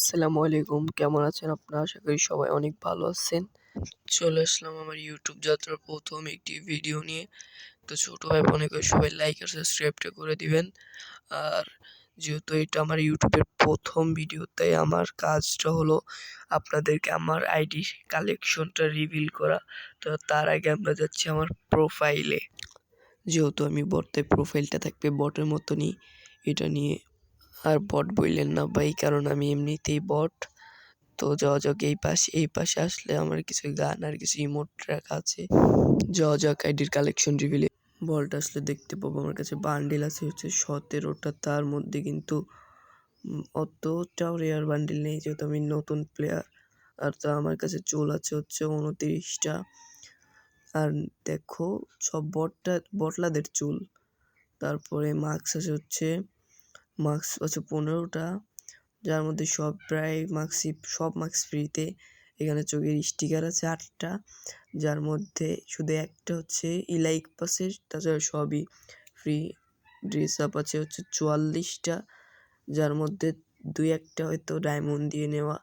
আসসালামু আলাইকুম, কেমন আছেন আপনারা? আশা করি সবাই অনেক ভালো আছেন। চলে আসলাম আমার ইউটিউব যাত্রার প্রথম একটি ভিডিও নিয়ে। তো ছোট ভাই বোনেকে সবাই লাইক আর সাবস্ক্রাইবটা করে দিবেন। আর যেহেতু এটা আমার ইউটিউবের প্রথম ভিডিও, তাই আমার কাজটা হলো আপনাদেরকে আমার আইডি কালেকশনটা রিভিল করা। তো তার আগে আমরা যাচ্ছি আমার প্রোফাইলে। যেহেতু আমি বট, তাই প্রোফাইলটা থাকবে বটের মতনই। এটা নিয়ে আর বট বললেন না ভাই, কারণ আমি এমনিতেই বট। তো যাওয়া যাক এই পাশে আসলে আমার কিছু গান আর কিছু ইমোট রাখা আছে। যাওয়া যাক আইডির কালেকশন রিভিলে। বলটা আসলে দেখতে পাবো আমার কাছে বান্ডিল আছে হচ্ছে 17টা। তার মধ্যে কিন্তু অতটাও রেয়ার বান্ডিল নেই, যেহেতু আমি নতুন প্লেয়ার। আর তা আমার কাছে চুল আছে হচ্ছে 29টা। আর দেখো, সব বটলাদের চুল। তারপরে মাস্ক আছে হচ্ছে 15টা, যার মধ্যে সব মাস্ক ফ্রিতে। এখানে চোখের স্টিকার আছে 8টা, যার মধ্যে শুধু একটা হচ্ছে ইলাইক পাসের, তাছাড়া সবই ফ্রি। ড্রেস আপ আছে হচ্ছে 44টা, যার মধ্যে 2-1টা হয়তো ডায়মন্ড দিয়ে নেওয়া,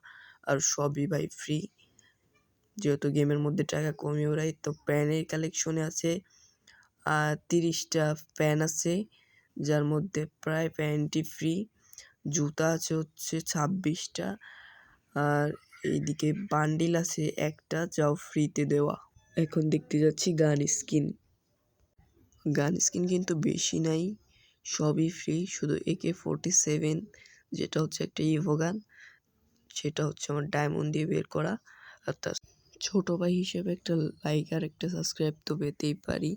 আর সবই ভাই ফ্রি, যেহেতু গেমের মধ্যে টাকা কমই ওরাই। তো প্যানের কালেকশনে আছে 30টা প্যান আছে, যার মধ্যে প্রায় প্যান্টই ফ্রি। জুতা আছে হচ্ছে 26টা, আর এইদিকে বান্ডিল আছে একটা, যাও ফ্রিতে দেওয়া। এখন দেখতে যাচ্ছি গান স্কিন কিন্তু বেশি নাই, সবই ফ্রি। শুধু AK-47, যেটা হচ্ছে একটা ইভো গান, সেটা হচ্ছে আমার ডায়মন্ড দিয়ে বের করা। আর তার ছোটো ভাই হিসেবে একটা লাইক আর একটা সাবস্ক্রাইব তো পেতেই পারি।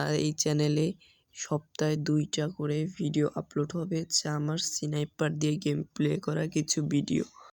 আর এই চ্যানেলে সপ্তাহে 2টা করে ভিডিও আপলোড হবে, হচ্ছে আমার স্নাইপার দিয়ে গেম প্লে করা কিছু ভিডিও।